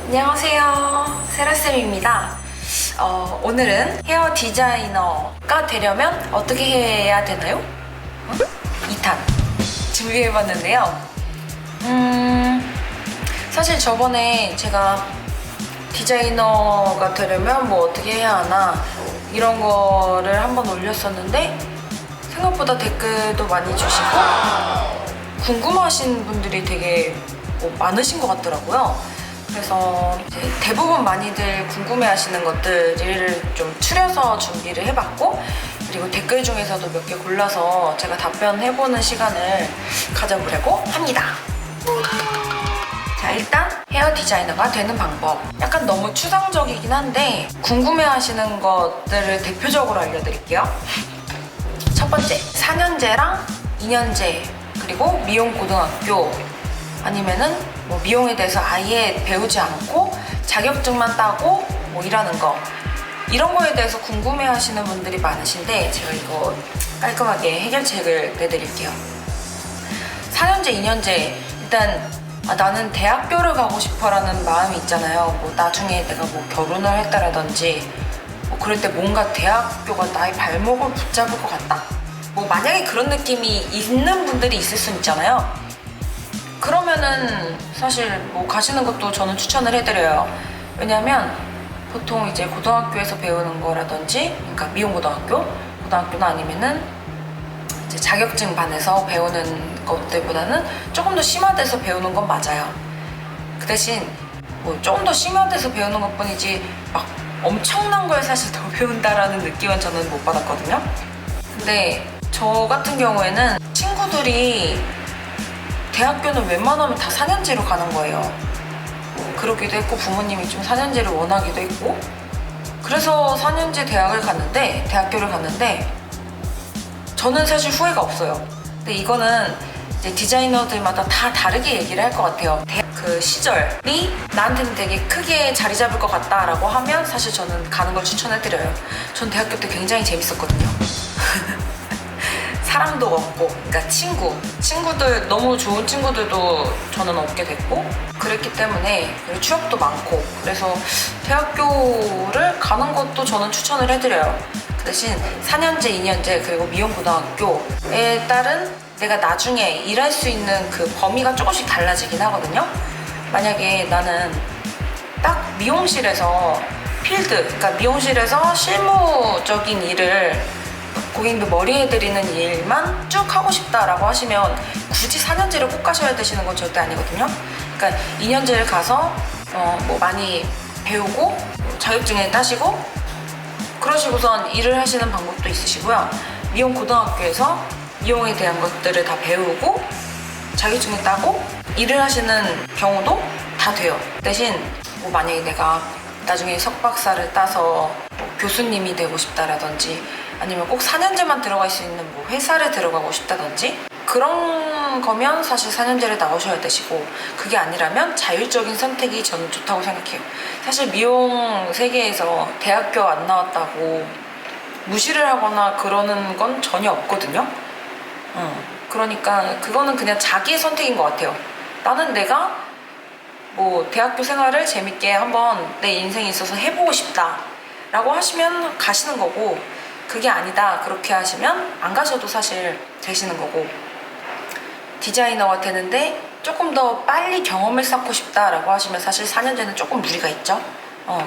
안녕하세요, 세라쌤입니다. 오늘은 헤어 디자이너가 되려면 어떻게 해야 되나요? 2탄 준비해봤는데요. 사실 저번에 제가 디자이너가 되려면 뭐 어떻게 해야 하나 이런 거를 한번 올렸었는데 생각보다 댓글도 많이 주시고 궁금하신 분들이 되게 많으신 것 같더라고요. 그래서 대부분 많이들 궁금해하시는 것들을 좀 추려서 준비를 해봤고, 그리고 댓글 중에서도 몇 개 골라서 제가 답변해보는 시간을 가져보려고 합니다. 자, 일단 헤어 디자이너가 되는 방법. 약간 너무 추상적이긴 한데 궁금해하시는 것들을 대표적으로 알려드릴게요. 첫 번째, 4년제랑 2년제, 그리고 미용 고등학교, 아니면은 뭐 미용에 대해서 아예 배우지 않고 자격증만 따고 뭐 일하는 거, 이런 거에 대해서 궁금해 하시는 분들이 많으신데 제가 이거 깔끔하게 해결책을 내드릴게요. 4년제, 2년제, 일단 나는 대학교를 가고 싶어 라는 마음이 있잖아요. 뭐 나중에 내가 뭐 결혼을 했다라든지 뭐 그럴 때 뭔가 대학교가 나의 발목을 붙잡을 것 같다, 뭐 만약에 그런 느낌이 있는 분들이 있을 수 있잖아요. 그러면은 사실 뭐 가시는 것도 저는 추천을 해드려요. 왜냐면 보통 이제 고등학교에서 배우는 거라든지, 그러니까 미용고등학교, 고등학교나 아니면은 이제 자격증 반에서 배우는 것들보다는 조금 더 심화돼서 배우는 건 맞아요. 그 대신 뭐 조금 더 심화돼서 배우는 것 뿐이지 막 엄청난 걸 사실 더 배운다라는 느낌은 저는 못 받았거든요. 근데 저 같은 경우에는 친구들이 대학교는 웬만하면 다 4년제로 가는 거예요. 그러기도 했고 부모님이 좀 4년제를 원하기도 했고, 그래서 4년제 대학교를 갔는데 저는 사실 후회가 없어요. 근데 이거는 이제 디자이너들마다 다 다르게 얘기를 할 것 같아요. 그 시절이 나한테는 되게 크게 자리 잡을 것 같다라고 하면 사실 저는 가는 걸 추천해드려요. 전 대학교 때 굉장히 재밌었거든요. 사람도 없고, 그러니까 친구들, 너무 좋은 친구들도 저는 얻게 됐고 그랬기 때문에, 그리고 추억도 많고, 그래서 대학교를 가는 것도 저는 추천을 해드려요. 그 대신 4년제, 2년제, 그리고 미용고등학교에 따른 내가 나중에 일할 수 있는 그 범위가 조금씩 달라지긴 하거든요. 만약에 나는 딱 미용실에서 그러니까 미용실에서 실무적인 일을, 고객님들 머리 해드리는 일만 쭉 하고 싶다라고 하시면 굳이 4년제를 꼭 가셔야 되시는 건 절대 아니거든요. 그러니까 2년제를 가서 뭐 많이 배우고 자격증을 따시고 그러시고선 일을 하시는 방법도 있으시고요. 미용 고등학교에서 미용에 대한 것들을 다 배우고 자격증을 따고 일을 하시는 경우도 다 돼요. 대신 뭐 만약에 내가 나중에 석박사를 따서 뭐 교수님이 되고 싶다라든지, 아니면 꼭 4년제만 들어갈 수 있는 뭐 회사를 들어가고 싶다든지, 그런 거면 사실 4년제를 나오셔야 되시고, 그게 아니라면 자율적인 선택이 저는 좋다고 생각해요. 사실 미용 세계에서 대학교 안 나왔다고 무시를 하거나 그러는 건 전혀 없거든요. 그러니까 그거는 그냥 자기의 선택인 것 같아요. 나는 내가 뭐 대학교 생활을 재밌게 한번 내 인생에 있어서 해보고 싶다 라고 하시면 가시는 거고, 그게 아니다 그렇게 하시면 안 가셔도 사실 되시는 거고, 디자이너가 되는데 조금 더 빨리 경험을 쌓고 싶다라고 하시면 사실 4년제는 조금 무리가 있죠.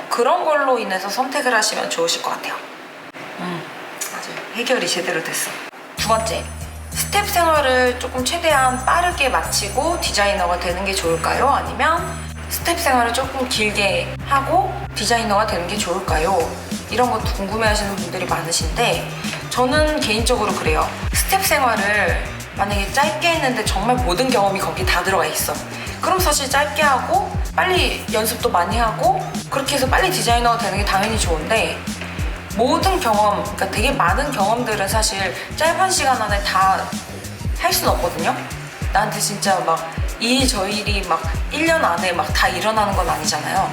그런 걸로 인해서 선택을 하시면 좋으실 것 같아요. 아주 해결이 제대로 됐어. 두 번째, 스텝 생활을 조금 최대한 빠르게 마치고 디자이너가 되는 게 좋을까요? 아니면 스텝 생활을 조금 길게 하고 디자이너가 되는 게 좋을까요? 이런 것도 궁금해하시는 분들이 많으신데 저는 개인적으로 그래요. 스텝 생활을 만약에 짧게 했는데 정말 모든 경험이 거기 다 들어가 있어. 그럼 사실 짧게 하고 빨리 연습도 많이 하고 그렇게 해서 빨리 디자이너가 되는 게 당연히 좋은데, 모든 경험, 그러니까 되게 많은 경험들은 사실 짧은 시간 안에 다 할 수는 없거든요. 나한테 진짜 막 이 저 일이 막 1년 안에 막 다 일어나는 건 아니잖아요.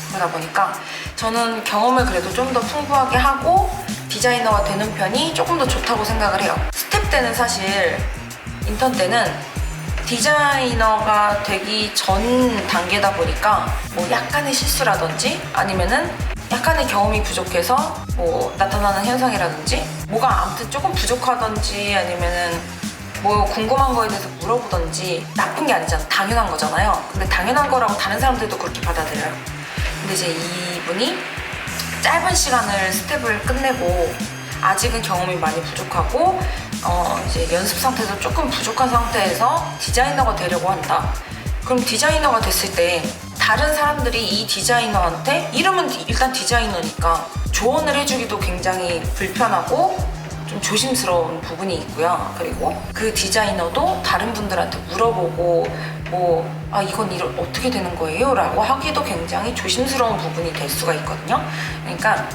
그러다 보니까 저는 경험을 그래도 좀 더 풍부하게 하고 디자이너가 되는 편이 조금 더 좋다고 생각을 해요. 스텝 때는 사실, 인턴 때는 디자이너가 되기 전 단계다 보니까 뭐 약간의 실수라든지 아니면은 약간의 경험이 부족해서 뭐 나타나는 현상이라든지 뭐가 아무튼 조금 부족하던지 아니면은 뭐 궁금한 거에 대해서 물어보던지 나쁜 게 아니잖아. 당연한 거잖아요. 근데 당연한 거라고 다른 사람들도 그렇게 받아들여요. 근데 이제 이분이 짧은 시간을 스텝을 끝내고 아직은 경험이 많이 부족하고 이제 연습 상태도 조금 부족한 상태에서 디자이너가 되려고 한다. 그럼 디자이너가 됐을 때 다른 사람들이 이 디자이너한테 이름은 일단 디자이너니까 조언을 해주기도 굉장히 불편하고 좀 조심스러운 부분이 있고요. 그리고 그 디자이너도 다른 분들한테 물어보고 이건 어떻게 되는 거예요? 라고 하기도 굉장히 조심스러운 부분이 될 수가 있거든요. 그러니까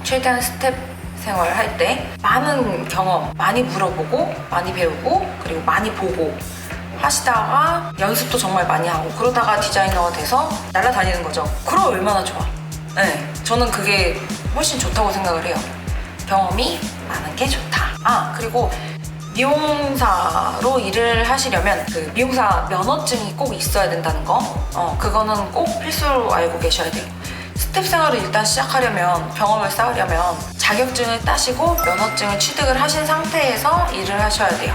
최대한 스텝 생활할 때 많은 경험, 많이 물어보고 많이 배우고 그리고 많이 보고 하시다가 연습도 정말 많이 하고 그러다가 디자이너가 돼서 날아다니는 거죠. 그럼 얼마나 좋아. 네, 저는 그게 훨씬 좋다고 생각을 해요. 경험이 많은 게 좋다. 그리고 미용사로 일을 하시려면 그 미용사 면허증이 꼭 있어야 된다는 거 그거는 꼭 필수로 알고 계셔야 돼요. 스텝 생활을 일단 시작하려면 경험을 쌓으려면 자격증을 따시고 면허증을 취득을 하신 상태에서 일을 하셔야 돼요.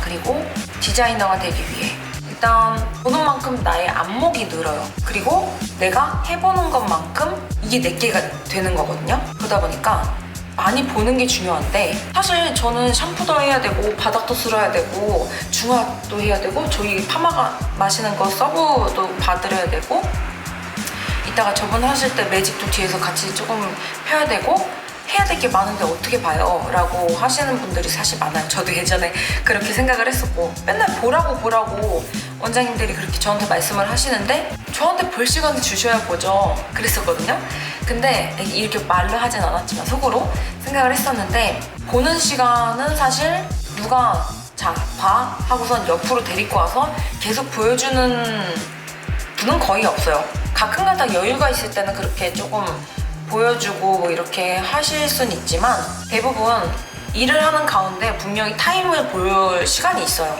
그리고 디자이너가 되기 위해 일단 보는 만큼 나의 안목이 늘어요. 그리고 내가 해보는 것만큼 이게 내게가 되는 거거든요. 그러다 보니까 많이 보는 게 중요한데 사실 저는 샴푸도 해야 되고 바닥도 쓸어야 되고 중화도 해야 되고 저희 파마가 마시는 거 서브도 봐드려야 되고 이따가 저분 하실 때 매직도 뒤에서 같이 조금 펴야 되고 해야 될 게 많은데 어떻게 봐요? 라고 하시는 분들이 사실 많아요. 저도 예전에 그렇게 생각을 했었고 맨날 보라고 원장님들이 그렇게 저한테 말씀을 하시는데 저한테 볼 시간을 주셔야 보죠. 그랬었거든요. 근데 이렇게 말로 하진 않았지만 속으로 생각을 했었는데 보는 시간은 사실 누가 자, 봐 하고선 옆으로 데리고 와서 계속 보여주는 분은 거의 없어요. 가끔가다 여유가 있을 때는 그렇게 조금 보여주고 뭐 이렇게 하실 순 있지만 대부분 일을 하는 가운데 분명히 타임을 볼 시간이 있어요.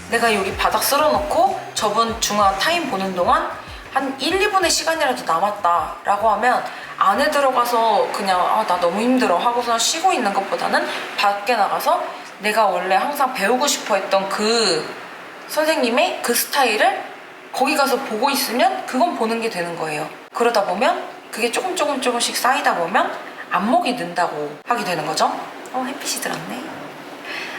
내가 여기 바닥 쓸어놓고 저분 중화 타임 보는 동안 한 1, 2분의 시간이라도 남았다 라고 하면 안에 들어가서 그냥 나 너무 힘들어 하고서 쉬고 있는 것보다는 밖에 나가서 내가 원래 항상 배우고 싶어 했던 그 선생님의 그 스타일을 거기 가서 보고 있으면 그건 보는 게 되는 거예요. 그러다 보면 그게 조금씩 쌓이다 보면 안목이 는다고 하게 되는 거죠. 햇빛이 들었네.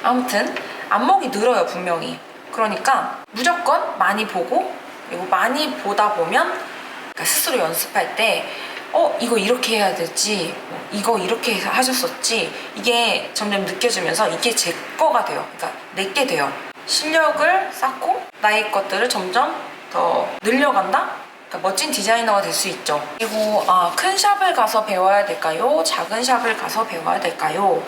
아무튼 안목이 늘어요 분명히. 그러니까 무조건 많이 보고 그리고 많이 보다 보면 그러니까 스스로 연습할 때 이거 이렇게 해야 되지 이거 이렇게 하셨었지 이게 점점 느껴지면서 이게 제 거가 돼요. 그러니까 내게 돼요. 실력을 쌓고 나의 것들을 점점 더 늘려간다? 그러니까 멋진 디자이너가 될 수 있죠. 그리고 큰 샵을 가서 배워야 될까요? 작은 샵을 가서 배워야 될까요?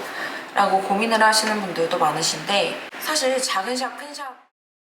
라고 고민을 하시는 분들도 많으신데 사실 작은 샵, 큰 샵